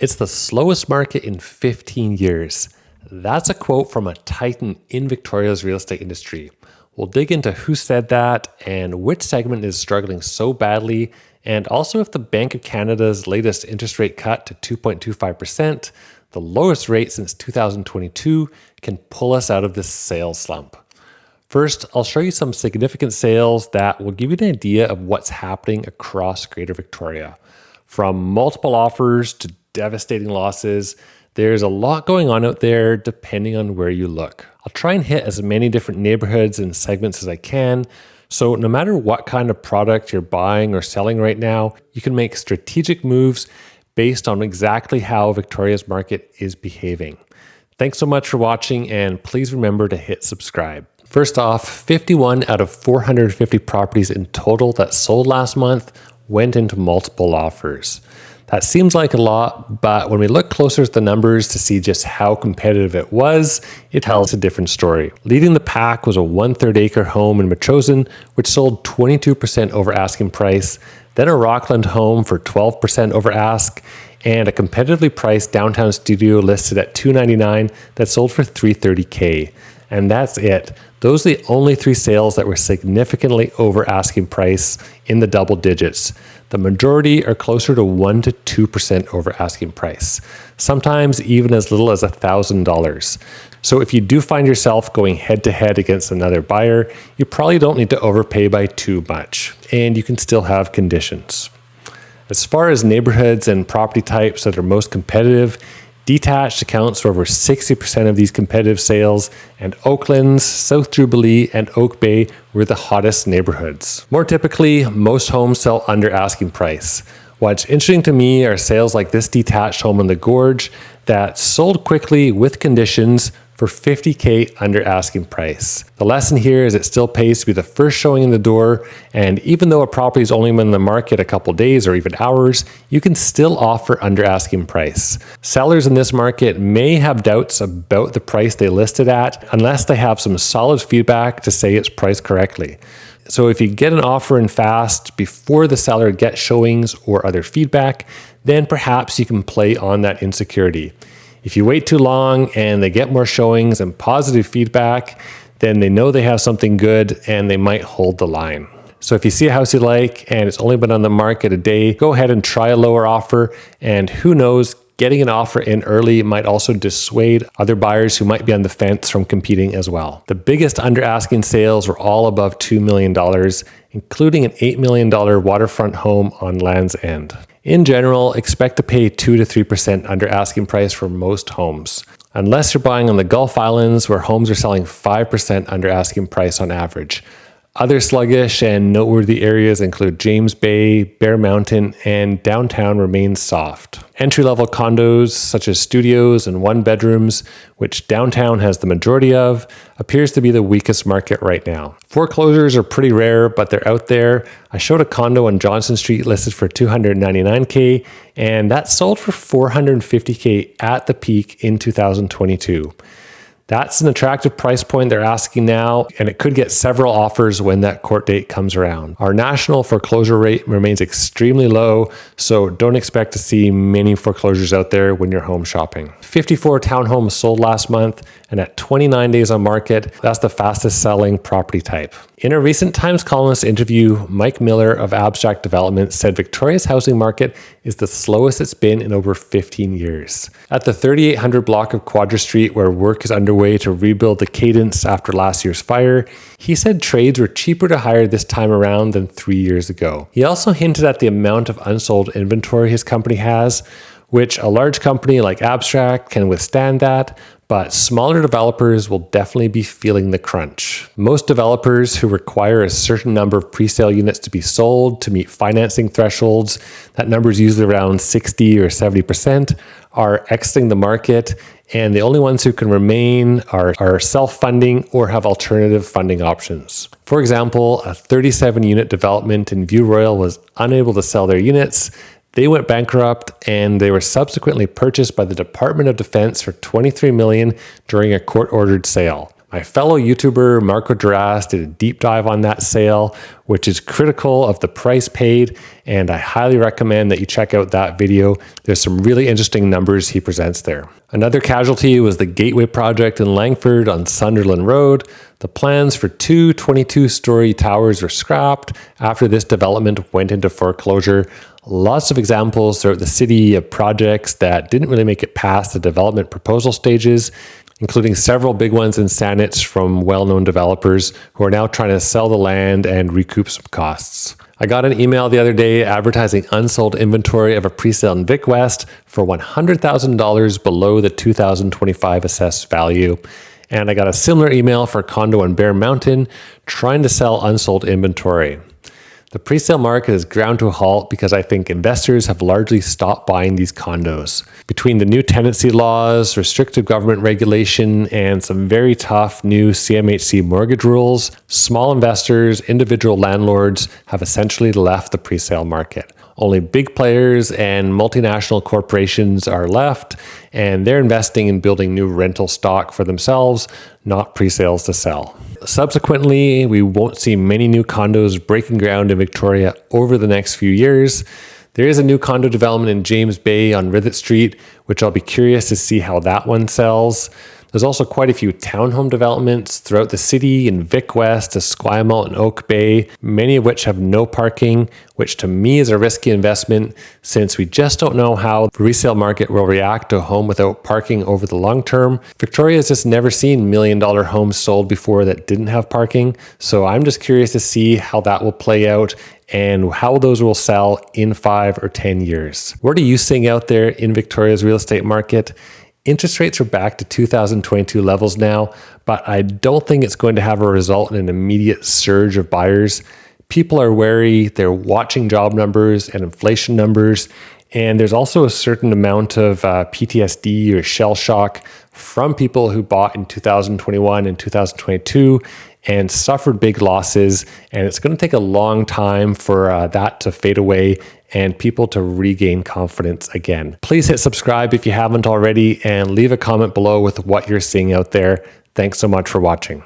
It's the slowest market in 15 years. That's a quote from a titan in Victoria's real estate industry. We'll dig into who said that and which segment is struggling so badly, and also if the Bank of Canada's latest interest rate cut to 2.25%, the lowest rate since 2022, can pull us out of this sales slump. First, I'll show you some significant sales that will give you an idea of what's happening across Greater Victoria. From multiple offers to devastating losses, there's a lot going on out there depending on where you look. I'll try and hit as many different neighborhoods and segments as I can, so no matter what kind of product you're buying or selling right now, you can make strategic moves based on exactly how Victoria's market is behaving. Thanks so much for watching, and please remember to hit subscribe. First off, 51 out of 450 properties in total that sold last month went into multiple offers. That seems like a lot, but when we look closer at the numbers to see just how competitive it was, it tells a different story. Leading the pack was a 1/3 acre home in Metchosin, which sold 22% over asking price, then a Rockland home for 12% over ask, and a competitively priced downtown studio listed at $299 that sold for $330K. And that's it. Those are the only three sales that were significantly over asking price in the double digits. The majority are closer to 1 to 2% over asking price, sometimes even as little as $1,000. So if you do find yourself going head to head against another buyer, you probably don't need to overpay by too much, and you can still have conditions. As far as neighborhoods and property types that are most competitive, detached accounts for over 60% of these competitive sales, and Oaklands, South Jubilee, and Oak Bay were the hottest neighborhoods. More typically, most homes sell under asking price. What's interesting to me are sales like this detached home in the Gorge that sold quickly with conditions for $50K under asking price. The lesson here is it still pays to be the first showing in the door, and even though a property's only been in the market a couple days or even hours, you can still offer under asking price. Sellers in this market may have doubts about the price they listed at unless they have some solid feedback to say it's priced correctly. So if you get an offer in fast before the seller gets showings or other feedback, then perhaps you can play on that insecurity. If you wait too long and they get more showings and positive feedback, then they know they have something good and they might hold the line. So if you see a house you like and it's only been on the market a day, go ahead and try a lower offer, and who knows, getting an offer in early might also dissuade other buyers who might be on the fence from competing as well. The biggest under asking sales were all above $2 million, including an $8 million waterfront home on Land's End. In general, expect to pay 2 to 3% under asking price for most homes, unless you're buying on the Gulf Islands where homes are selling 5% under asking price on average. Other sluggish and noteworthy areas include James Bay, Bear Mountain, and downtown remains soft. Entry-level condos, such as studios and one-bedrooms, which downtown has the majority of, appears to be the weakest market right now. Foreclosures are pretty rare, but they're out there. I showed a condo on Johnson Street listed for $299K, and that sold for $450K at the peak in 2022. That's an attractive price point they're asking now, and it could get several offers when that court date comes around. Our national foreclosure rate remains extremely low, so don't expect to see many foreclosures out there when you're home shopping. 54 townhomes sold last month, and at 29 days on market, that's the fastest selling property type. In a recent Times columnist interview, Mike Miller of Abstract Development said Victoria's housing market is the slowest it's been in over 15 years. At the 3800 block of Quadra Street, where work is underway to rebuild the cadence after last year's fire, he said trades were cheaper to hire this time around than 3 years ago. He also hinted at the amount of unsold inventory his company has, which a large company like Abstract can withstand that, but smaller developers will definitely be feeling the crunch. Most developers who require a certain number of presale units to be sold to meet financing thresholds, that number is usually around 60 or 70%, are exiting the market, and the only ones who can remain are self-funding or have alternative funding options. For example, a 37-unit development in View Royal was unable to sell their units. They went bankrupt, and they were subsequently purchased by the Department of Defense for $23 million during a court-ordered sale. My fellow YouTuber Marco Duras did a deep dive on that sale, which is critical of the price paid, and I highly recommend that you check out that video. There's some really interesting numbers he presents there. Another casualty was the Gateway project in Langford on Sunderland Road. The plans for two 22-story towers were scrapped after this development went into foreclosure. Lots of examples throughout the city of projects that didn't really make it past the development proposal stages, including several big ones in Saanich from well-known developers who are now trying to sell the land and recoup some costs. I got an email the other day advertising unsold inventory of a presale in Vic West for $100,000 below the 2025 assessed value. And I got a similar email for a condo in Bear Mountain trying to sell unsold inventory. The presale market has ground to a halt because I think investors have largely stopped buying these condos. Between the new tenancy laws, restrictive government regulation, and some very tough new CMHC mortgage rules, small investors, individual landlords have essentially left the presale market. Only big players and multinational corporations are left, and they're investing in building new rental stock for themselves, not presales to sell. Subsequently, we won't see many new condos breaking ground in Victoria over the next few years. There is a new condo development in James Bay on Rithett Street, which I'll be curious to see how that one sells. There's also quite a few townhome developments throughout the city in Vic West, Esquimalt, and Oak Bay, many of which have no parking, which to me is a risky investment since we just don't know how the resale market will react to a home without parking over the long term. Victoria has just never seen $1 million homes sold before that didn't have parking, so I'm just curious to see how that will play out and how those will sell in 5 or 10 years. What are you seeing out there in Victoria's real estate market? Interest rates are back to 2022 levels now, but I don't think it's going to have a result in an immediate surge of buyers. People are wary, they're watching job numbers and inflation numbers, and there's also a certain amount of PTSD or shell shock from people who bought in 2021 and 2022 and suffered big losses, and it's going to take a long time for that to fade away and people to regain confidence again. Please hit subscribe if you haven't already and leave a comment below with what you're seeing out there. Thanks so much for watching.